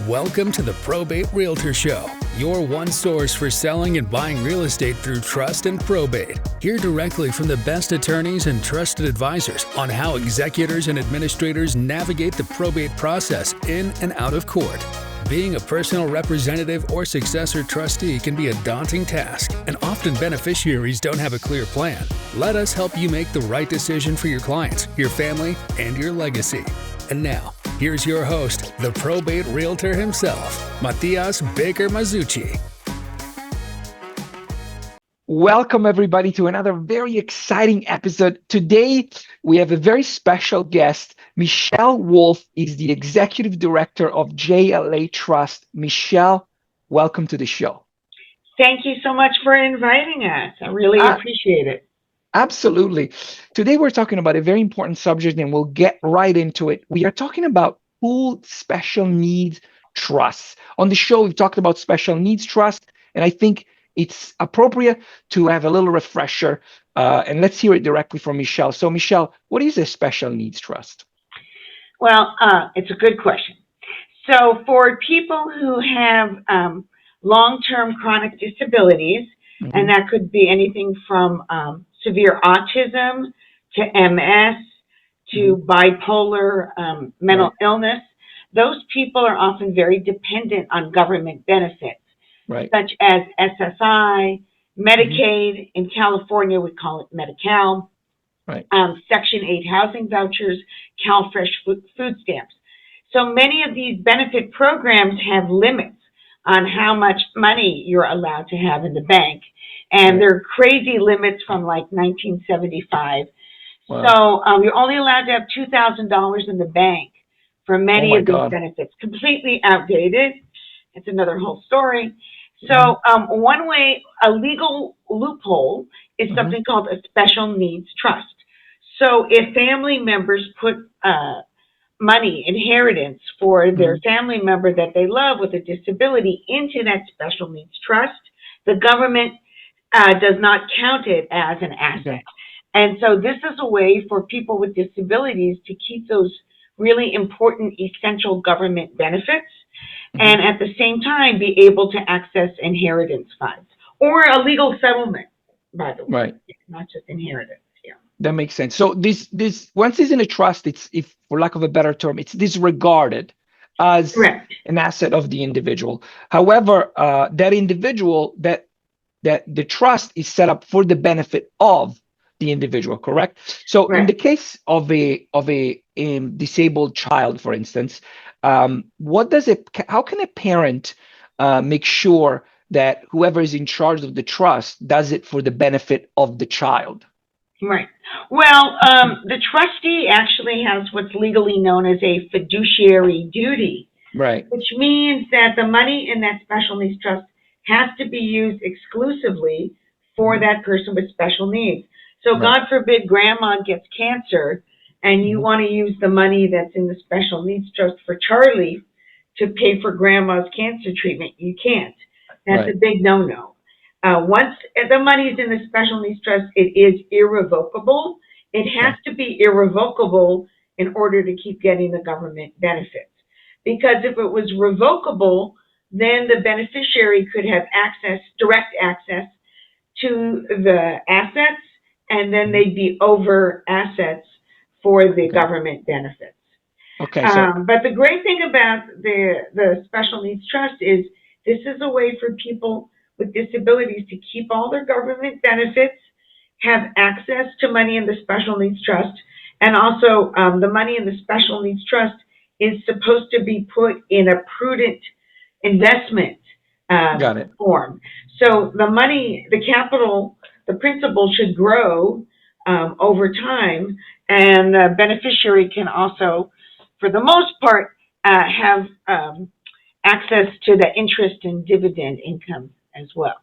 Welcome to the Probate Realtor Show, your one source for selling and buying real estate through trust and probate. Hear directly from the best attorneys and trusted advisors on how executors and administrators navigate the probate process in and out of court. Being a personal representative or successor trustee can be a daunting task, and often beneficiaries don't have a clear plan. Let us help you make the right decision for your clients, your family, and your legacy. And now, here's your host, the probate realtor himself, Matias Baker Masucci. Welcome, everybody, to another very exciting episode. Today, we have a very special guest. Michelle Wolf is the Executive Director of JLA Trust. Michelle, welcome to the show. Thank you so much for inviting us. I really appreciate it. Absolutely. Today, we're talking about a very important subject, and we'll get right into it. We are talking about pooled special needs trusts. On the show, we've talked about special needs trust, and I think it's appropriate to have a little refresher, and let's hear it directly from Michelle. So, Michelle, what is a special needs trust? Well, it's a good question. So for people who have long-term chronic disabilities, and that could be anything from severe autism to MS to bipolar mental illness, those people are often very dependent on government benefits. Such as SSI, Medicaid. In California, we call it Medi-Cal. Section 8 housing vouchers, CalFresh food stamps. So many of these benefit programs have limits on how much money you're allowed to have in the bank. And they're crazy limits from like 1975. Wow. So you're only allowed to have $2,000 in the bank for many of these benefits. Completely outdated. It's another whole story. So one way, a legal loophole is something called a special needs trust. So if family members put money, inheritance for their family member that they love with a disability into that special needs trust, the government does not count it as an asset. And so this is a way for people with disabilities to keep those really important, essential government benefits, and at the same time be able to access inheritance funds or a legal settlement, by the way. It's not just inheritance. That makes sense. So this once it's in a trust, it's, if for lack of a better term, it's disregarded as an asset of the individual. However, that individual, that the trust is set up for the benefit of the individual, correct? So in the case of a disabled child, for instance, how can a parent make sure that whoever is in charge of the trust does it for the benefit of the child? Well, the trustee actually has what's legally known as a fiduciary duty, which means that the money in that special needs trust has to be used exclusively for that person with special needs. So God forbid grandma gets cancer and you want to use the money that's in the special needs trust for Charlie to pay for grandma's cancer treatment. You can't. That's a big no-no. Once the money is in the special needs trust, it is irrevocable. It has to be irrevocable in order to keep getting the government benefits. Because if it was revocable, then the beneficiary could have direct access to the assets, and then they'd be over assets for the government benefits. But the great thing about the special needs trust is this is a way for people with disabilities to keep all their government benefits, have access to money in the special needs trust, and also the money in the special needs trust is supposed to be put in a prudent investment form. So the money, the capital, the principal should grow over time, and the beneficiary can also, for the most part, have access to the interest and dividend income as well.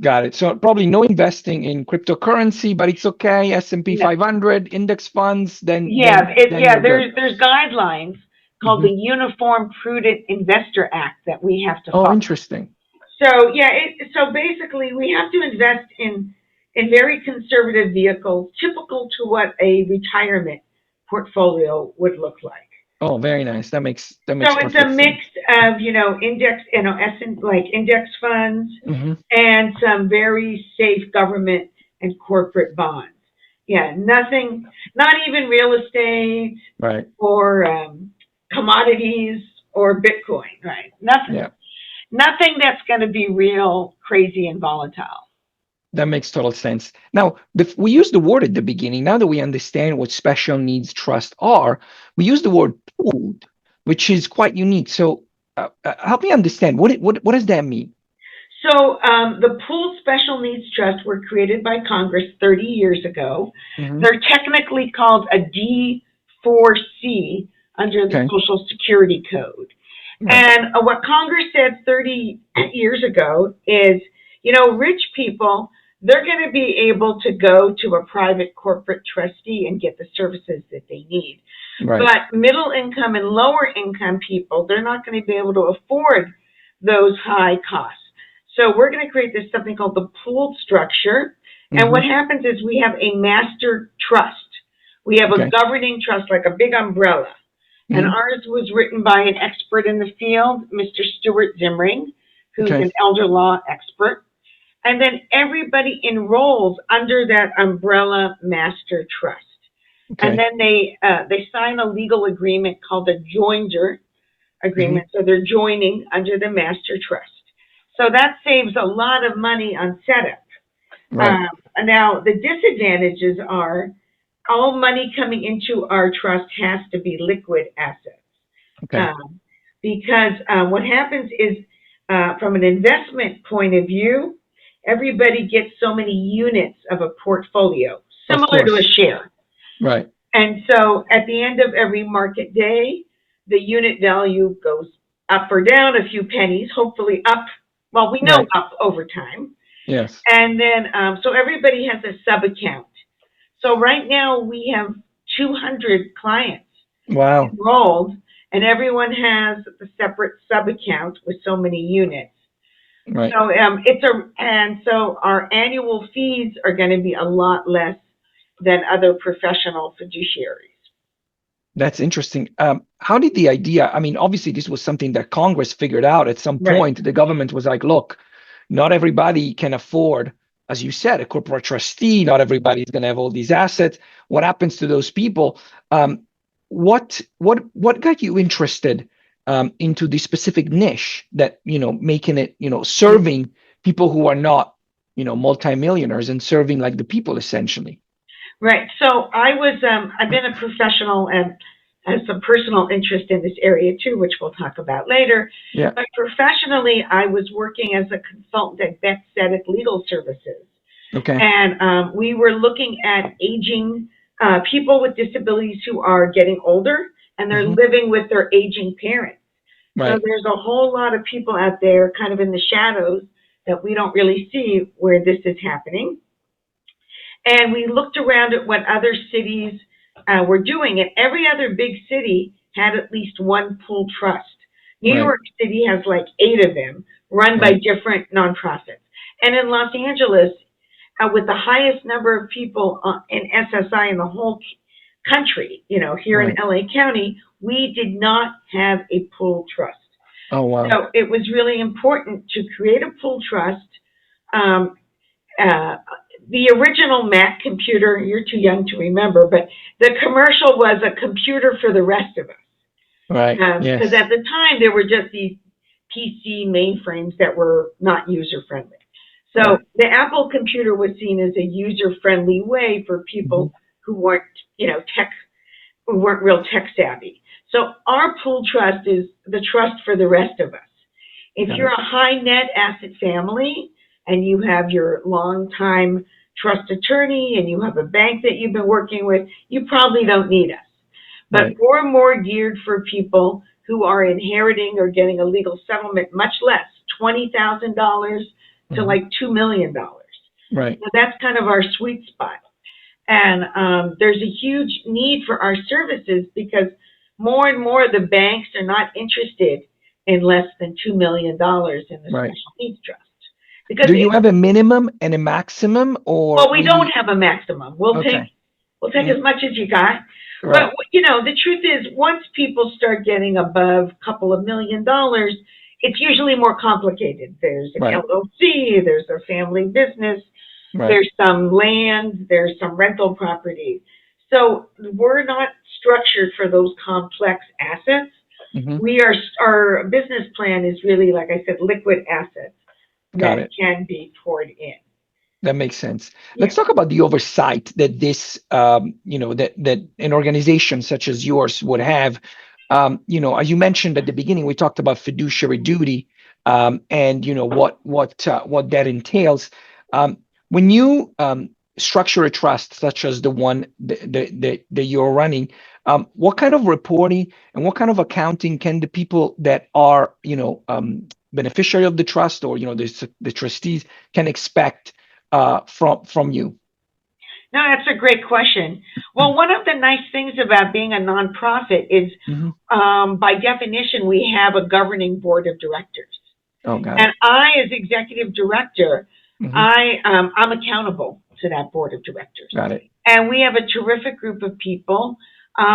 Got it. So probably no investing in cryptocurrency, but it's okay. S&P 500 index funds. There's guidelines called the Uniform Prudent Investor Act that we have to follow. Oh, interesting. So so basically we have to invest in very conservative vehicles, typical to what a retirement portfolio would look like. Oh, very nice. That makes So it's a perfect mix sense. of, index, like index funds Hmm. and some very safe government and corporate bonds. Yeah, nothing, not even real estate Right. or commodities or Bitcoin, right? Nothing, Yeah. nothing that's going to be real crazy and volatile. That makes total sense. Now, we used the word at the beginning. Now that we understand what special needs trusts are, we use the word pooled, which is quite unique. So, help me understand what does that mean? So the pooled special needs trusts were created by Congress 30 years ago. Hmm. They're technically called a D4C under the Okay. Social Security Code. Right. And what Congress said 30 years ago is, rich people, they're going to be able to go to a private corporate trustee and get the services that they need. Right. But middle income and lower income people, they're not going to be able to afford those high costs. So we're going to create this something called the pooled structure. And Hmm. what happens is we have a master trust. We have a Okay. governing trust, like a big umbrella. And Hmm. ours was written by an expert in the field, Mr. Stuart Zimring, who's Okay. an elder law expert. And then everybody enrolls under that umbrella master trust. And Okay. then they sign a legal agreement called a joinder Hmm. agreement. So they're joining under the master trust. So that saves a lot of money on setup. Right. Now, the disadvantages are all money coming into our trust has to be liquid assets. Okay. Because what happens is, from an investment point of view, everybody gets so many units of a portfolio, Of similar to a course. share. Right. And so at the end of every market day, the unit value goes up or down a few pennies, hopefully up. Well, we know Right. up over time. Yes. And then, so everybody has a sub account. So right now we have 200 clients Wow. enrolled, and everyone has a separate sub account with so many units. Right. So so our annual fees are going to be a lot less than other professional fiduciaries. That's interesting. How did the idea? I mean, obviously, this was something that Congress figured out at some Right. point. The government was like, look, not everybody can afford, as you said, a corporate trustee. Not everybody is going to have all these assets. What happens to those people? What got you interested into the specific niche that, making it, serving people who are not, multimillionaires and serving like the people essentially? Right. So I've been a professional and have some personal interest in this area too, which we'll talk about later. Yeah. But professionally, I was working as a consultant at Beth Tzedek Legal Services. Okay. And we were looking at aging people with disabilities who are getting older and they're Mhm. living with their aging parents. So Right. there's a whole lot of people out there kind of in the shadows that we don't really see where this is happening. And we looked around at what other cities were doing, and every other big city had at least one pool trust. New Right. York City has like 8 of them, run by Right. different nonprofits. And in Los Angeles, with the highest number of people in SSI in the whole country, here in Right. LA County, we did not have a pool trust. Oh, wow. So it was really important to create a pool trust. Um, the original Mac computer, you're too young to remember, but the commercial was a computer for the rest of us. Right. Because Yes. at the time, there were just these PC mainframes that were not user-friendly. So Right. the Apple computer was seen as a user-friendly way for people Mhm. who weren't, who weren't real tech savvy. So our pool trust is the trust for the rest of us. If Got you're it. a high net asset family and you have your long-time trust attorney and you have a bank that you've been working with, you probably don't need us. But Right. we're more geared for people who are inheriting or getting a legal settlement, much less, $20,000 to Mhm. like $2 million. Right. So that's kind of our sweet spot. And there's a huge need for our services because more and more the banks are not interested in less than $2 million in the Right. special needs trust. Because Do you have a minimum and a maximum, or we don't have a maximum. We'll Okay. take as much as you got. Right. But, the truth is, once people start getting above a couple of $1 million, it's usually more complicated. There's an Right. LLC, there's a family business, Right. there's some land, there's some rental property. So we're not structured for those complex assets. Mm-hmm. Our business plan is really, like I said, liquid assets Got that it. can be poured in. That makes sense. Yeah. Let's talk about the oversight that this, that an organization such as yours would have. As you mentioned at the beginning, we talked about fiduciary duty, and what that entails. When you structure a trust such as the one that you're running, what kind of reporting and what kind of accounting can the people that are beneficiary of the trust, or the trustees, can expect from you? No, that's a great question. Well, one of the nice things about being a nonprofit is, by definition, we have a governing board of directors. Oh, got And it. I, as executive director, I'm accountable to that board of directors. Got it. And we have a terrific group of people.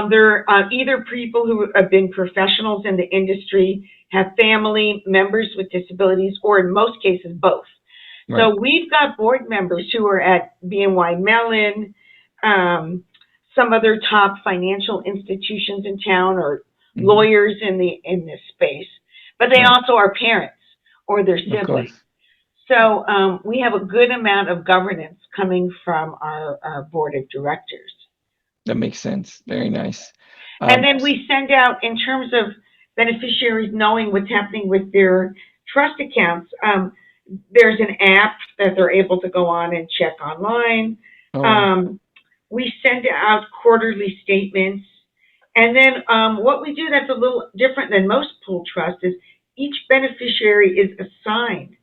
They're either people who have been professionals in the industry, have family members with disabilities, or in most cases, both. Right. So we've got board members who are at BNY Mellon, some other top financial institutions in town, or lawyers in this space, but they also are parents or their siblings. So we have a good amount of governance coming from our board of directors. That makes sense. Very nice. And then we send out, in terms of beneficiaries knowing what's happening with their trust accounts, there's an app that they're able to go on and check online. We send out quarterly statements. And then what we do that's a little different than most pool trusts is each beneficiary is assigned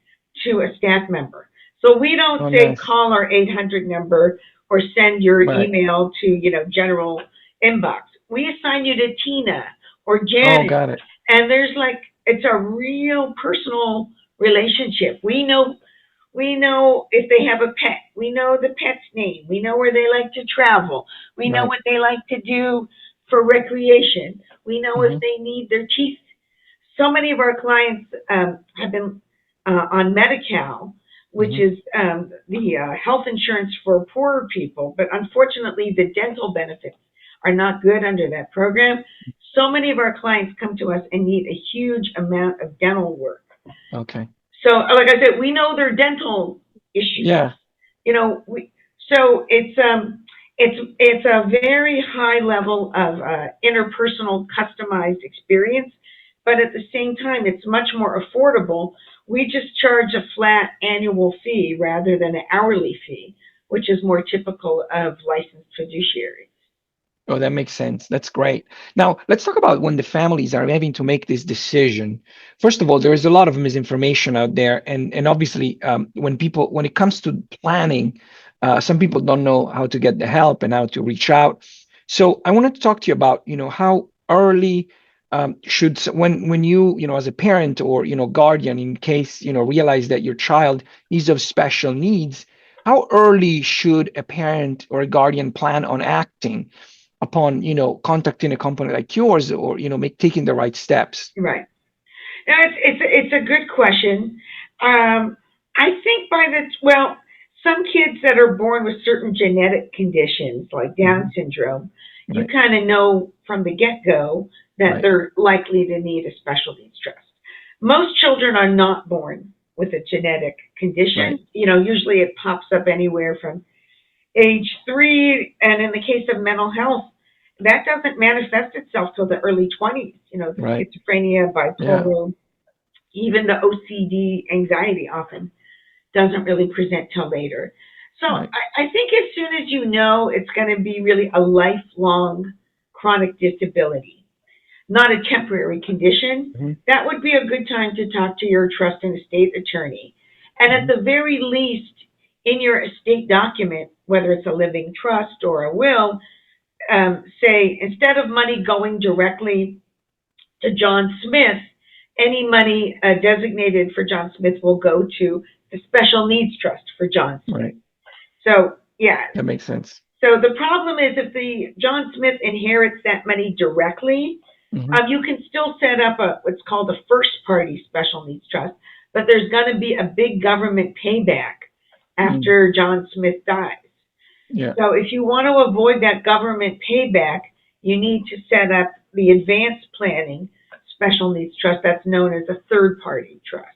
to a staff member. So we don't say call our 800 number or send your email to, general inbox. We assign you to Tina or Janet. Oh, got it. And it's a real personal relationship. We know if they have a pet. We know the pet's name. We know where they like to travel. We know what they like to do for recreation. We know if they need their teeth. So many of our clients have been on Medi-Cal, which is the health insurance for poorer people. But unfortunately, the dental benefits are not good under that program. So many of our clients come to us and need a huge amount of dental work. Okay. So, like I said, we know their dental issues. Yeah. So it's a very high level of interpersonal, customized experience, but at the same time, it's much more affordable. We just charge a flat annual fee rather than an hourly fee, which is more typical of licensed fiduciaries. Oh, that makes sense. That's great. Now, let's talk about when the families are having to make this decision. First of all, there is a lot of misinformation out there. And obviously, when it comes to planning, some people don't know how to get the help and how to reach out. So I wanted to talk to you about, how early when you, as a parent or, guardian, in case, realize that your child is of special needs, how early should a parent or a guardian plan on acting upon, contacting a company like yours, or, taking the right steps? Right. Now, it's a good question. I think some kids that are born with certain genetic conditions like Down syndrome, you kind of know from the get-go that they're likely to need a special needs trust. Most children are not born with a genetic condition. Usually it pops up anywhere from age 3, and in the case of mental health, that doesn't manifest itself till the early 20s. The schizophrenia, bipolar, even the OCD, anxiety often doesn't really present till later. So I think as soon as it's going to be really a lifelong chronic disability, not a temporary condition, that would be a good time to talk to your trust and estate attorney. And at the very least, in your estate document, whether it's a living trust or a will, say, instead of money going directly to John Smith, any money designated for John Smith will go to the Special Needs Trust for John Smith. Right. So, yeah. That makes sense. So the problem is if the John Smith inherits that money directly, you can still set up what's called a first party special needs trust, but there's going to be a big government payback after John Smith dies. Yeah. So if you want to avoid that government payback, you need to set up the advanced planning special needs trust that's known as a third party trust.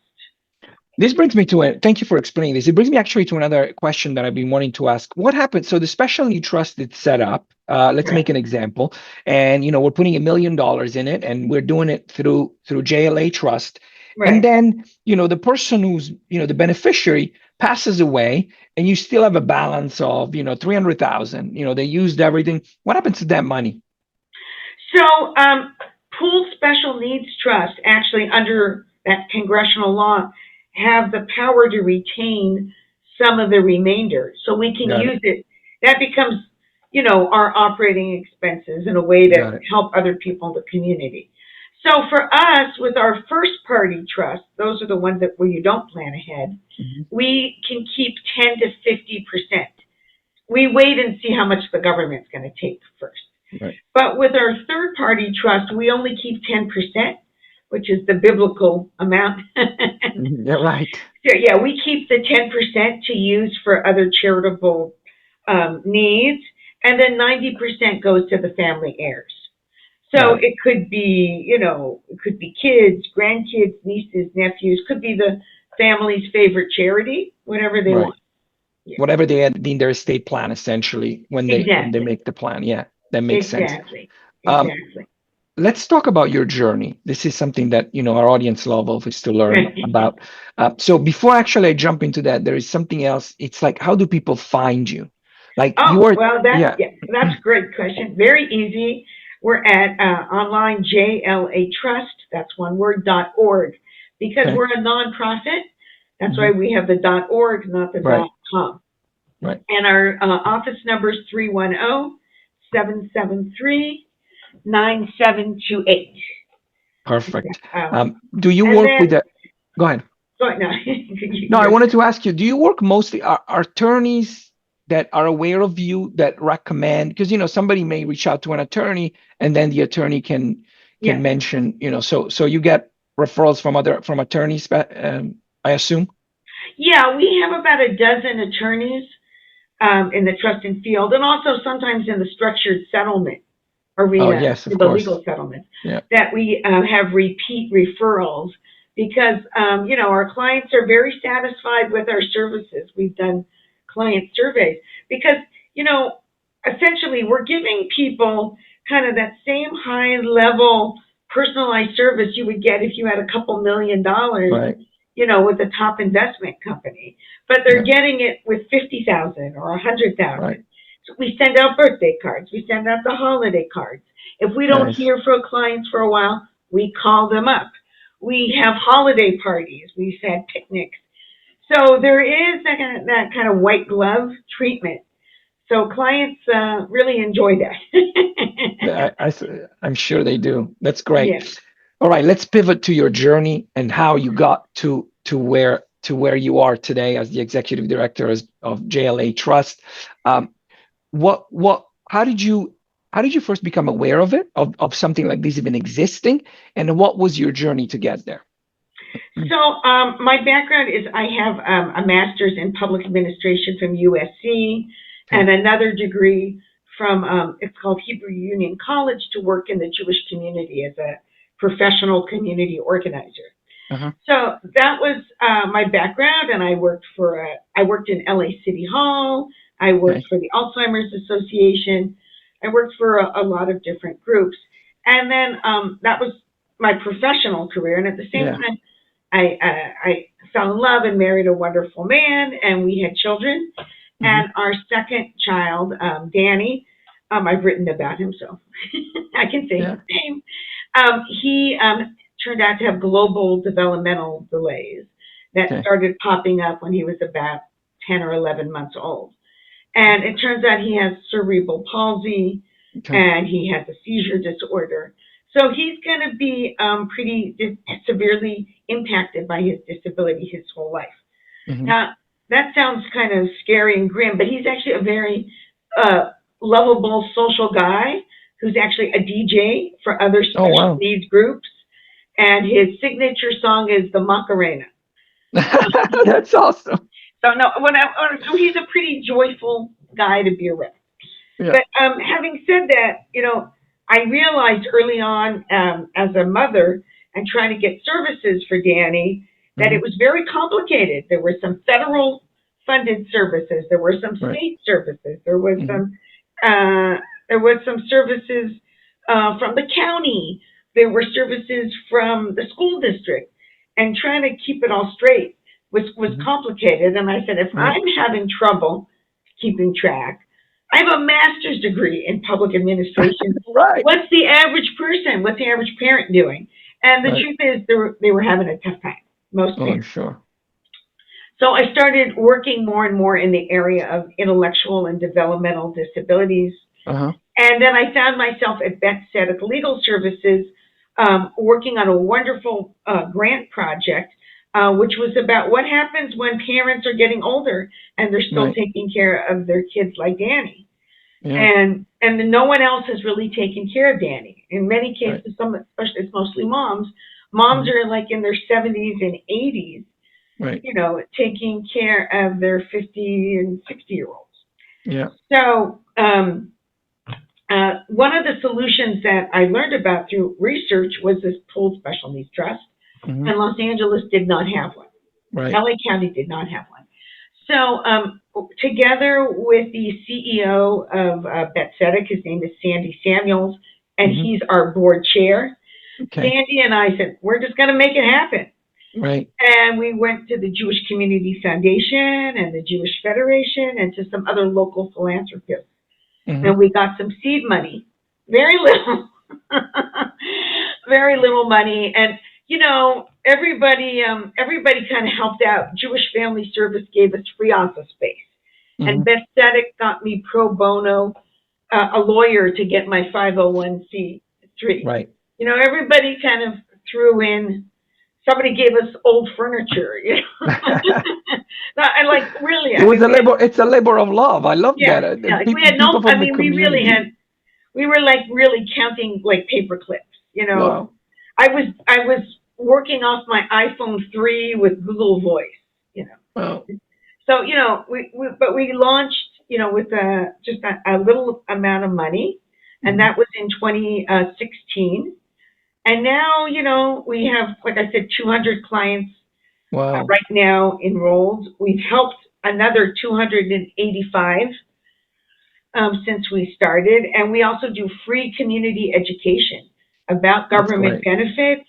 This brings me to thank you for explaining this. It brings me actually to another question that I've been wanting to ask. What happens? So the special need trust is set up. Let's make an example. And, we're putting $1 million in it and we're doing it through JLA Trust. Right. And then, the person who's, the beneficiary passes away and you still have a balance of, 300,000, they used everything. What happens to that money? So, pooled special needs trust actually under that congressional law have the power to retain some of the remainder. So we can use it. That becomes, our operating expenses in a way to help other people in the community. So for us, with our first party trust, those are the ones where you don't plan ahead, we can keep 10 to 50%. We wait and see how much the government's going to take first. Right. But with our third party trust, we only keep 10%. Which is the biblical amount. Yeah, right. So, yeah, we keep the 10% to use for other charitable needs, and then 90% goes to the family heirs. So it could be, it could be kids, grandkids, nieces, nephews, could be the family's favorite charity, whatever they want. Yeah. Whatever they had in their estate plan, essentially, when they make the plan. Yeah, that makes sense. Exactly. Let's talk about your journey. This is something that, our audience loves to learn about. So before actually I jump into that, there is something else. It's like, how do people find you? Like that's a great question. Very easy. We're at online JLA Trust. That's one word, .org. Because we're a nonprofit. That's why we have the .org, not the .com. Right. And our office number is 310-773-9728. Perfect. Do you work with that? Go ahead. No, I wanted to ask you, do you work mostly, are attorneys that are aware of you that recommend, because, somebody may reach out to an attorney and then the attorney can mention, so you get referrals from attorneys, I assume? Yeah, we have about a dozen attorneys in the trust and field, and also sometimes in the structured settlement arena, the legal settlements, that we have repeat referrals because, our clients are very satisfied with our services. We've done client surveys because, essentially we're giving people kind of that same high level personalized service you would get if you had a couple $1 million, with a top investment company, but they're getting it with 50,000 or 100,000. Right. So we send out birthday cards. We send out the holiday cards. If we don't hear from clients for a while, we call them up. We have holiday parties. We've had picnics. So there is that kind of white glove treatment. So clients really enjoy that. I'm sure they do. That's great. Yeah. All right, let's pivot to your journey and how you got to where you are today as the executive director of JLA Trust. How did you first become aware of it, of something like this even existing, and what was your journey to get there? So my background is I have a master's in public administration from USC and another degree from it's called Hebrew Union College to work in the Jewish community as a professional community organizer. So that was my background, and I worked in LA City Hall. I worked for the Alzheimer's Association. I worked for a lot of different groups, and then that was my professional career. And at the same time, I fell in love and married a wonderful man, and we had children. And our second child, Danny, I've written about him, so I can say his name. He turned out to have global developmental delays that started popping up when he was about 10 or 11 months old. And it turns out he has cerebral palsy and he has a seizure disorder. So he's going to be pretty severely impacted by his disability his whole life. Now, that sounds kind of scary and grim, but he's actually a very lovable social guy who's actually a DJ for other Oh, special wow. needs groups. And his signature song is the Macarena. That's awesome. So no, so he's a pretty joyful guy to be around. Yeah. But having said that, I realized early on as a mother and trying to get services for Danny that it was very complicated. There were some federal funded services, there were some state services, there was some services from the county, there were services from the school district, and trying to keep it all straight was complicated. And I said, if I'm having trouble keeping track, I have a master's degree in public administration. Right. What's the average person? What's the average parent doing? And the truth is, they were having a tough time. Most parents. Oh, sure. So I started working more and more in the area of intellectual and developmental disabilities. Uh-huh. And then I found myself at Beth Legal Services working on a wonderful grant project, which was about what happens when parents are getting older and they're still taking care of their kids like Danny. Yeah. And no one else has really taken care of Danny. In many cases, especially it's mostly moms. Moms are like in their 70s and 80s, taking care of their 50 and 60-year-olds. Yeah. So one of the solutions that I learned about through research was this pooled special needs trust, and Los Angeles did not have one. Right. LA County did not have one. So together with the CEO of Beth, his name is Sandy Samuels, and he's our board chair. Okay. Sandy and I said, we're just going to make it happen. Right. And we went to the Jewish Community Foundation and the Jewish Federation and to some other local philanthropists. And we got some seed money, very little, very little money. And, everybody kind of helped out. Jewish Family Service gave us free office space. And Beth got me pro bono, a lawyer to get my 501c3. Right. Everybody kind of threw in. Somebody gave us old furniture. I like really. It's a labor of love. I love that. Yeah. We had no. I mean, we really had. We were like really counting like paper clips. Wow. I was working off my iPhone 3 with Google Voice. Wow. So we launched with just a little amount of money, and that was in 2016. And now, we have, like I said, 200 clients right now enrolled. We've helped another 285 since we started. And we also do free community education about government benefits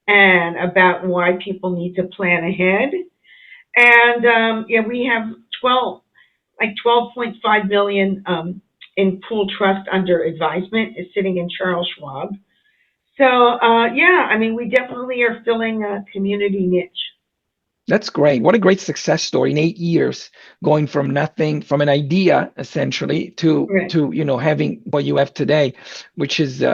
and about why people need to plan ahead. And we have 12.5 million in pool trust under advisement is sitting in Charles Schwab. So, we definitely are filling a community niche. That's great. What a great success story in 8 years, going from nothing, from an idea essentially to having what you have today, which is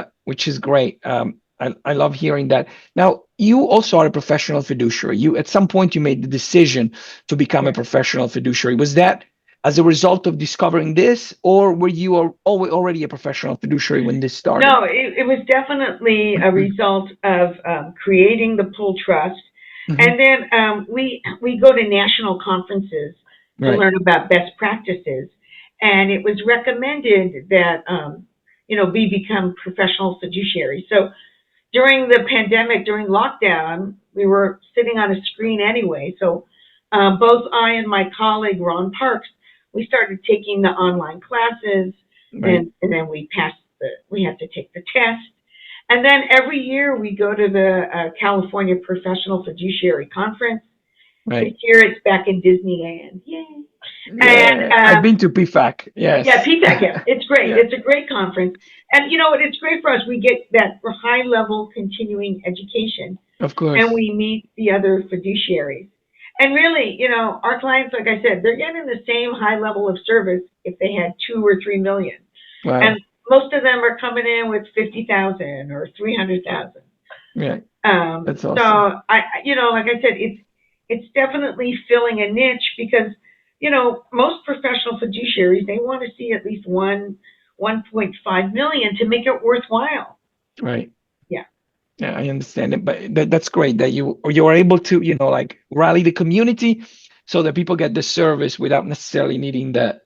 great. I love hearing that. Now, you also are a professional fiduciary. At some point you made the decision to become a professional fiduciary. Was that as a result of discovering this, or were you already a professional fiduciary when this started? No, it was definitely a result of creating the pool trust. And then we go to national conferences to learn about best practices. And it was recommended that, we become professional fiduciaries. So during the pandemic, during lockdown, we were sitting on a screen anyway. So both I and my colleague, Ron Parks, we started taking the online classes, and then we had to take the test. And then every year we go to the California Professional Fiduciary Conference. This year it's back in Disneyland. Yay. Yeah, and I've been to PFAC. Yes. Yeah, PFAC. Yeah. It's great. It's a great conference. And it's great for us. We get that high level continuing education. Of course. And we meet the other fiduciaries. And really, our clients, like I said, they're getting the same high level of service if they had 2 or 3 million. Wow. And most of them are coming in with 50,000 or 300,000. Yeah. That's awesome. So like I said, it's definitely filling a niche because, most professional fiduciaries, they want to see at least one 1.5 million to make it worthwhile. Right. Yeah. Yeah, I understand it, but that's great that you are able to, like rally the community so that people get the service without necessarily needing the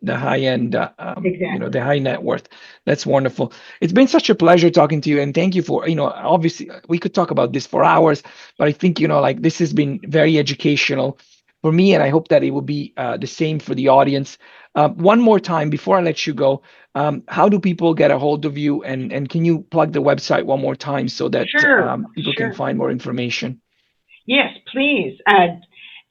high end, Exactly. the high net worth. That's wonderful. It's been such a pleasure talking to you, and thank you for, obviously we could talk about this for hours, but I think, like this has been very educational for me, and I hope that it will be the same for the audience. One more time before I let you go, how do people get a hold of you, and can you plug the website one more time so that people can find more information? Yes, please.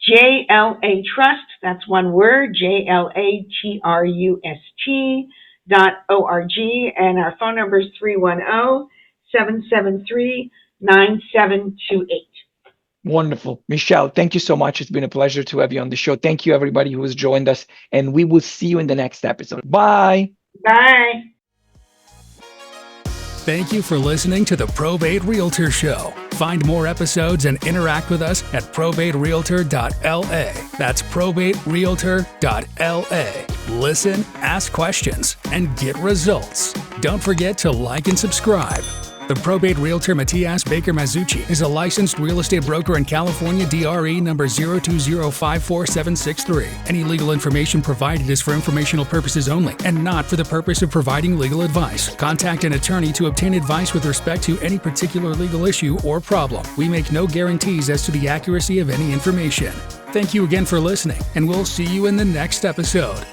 JLA Trust, that's one word, JLATRUST.org, and our phone number is 310-773-9728. Wonderful. Michelle, thank you so much. It's been a pleasure to have you on the show. Thank you, everybody who has joined us, and we will see you in the next episode. Bye. Bye. Thank you for listening to the Probate Realtor Show. Find more episodes and interact with us at probaterealtor.la. That's probaterealtor.la. Listen, ask questions, and get results. Don't forget to like and subscribe. The Probate Realtor Matias Baker Masucci is a licensed real estate broker in California, DRE number 020547763. Any legal information provided is for informational purposes only and not for the purpose of providing legal advice. Contact an attorney to obtain advice with respect to any particular legal issue or problem. We make no guarantees as to the accuracy of any information. Thank you again for listening, and we'll see you in the next episode.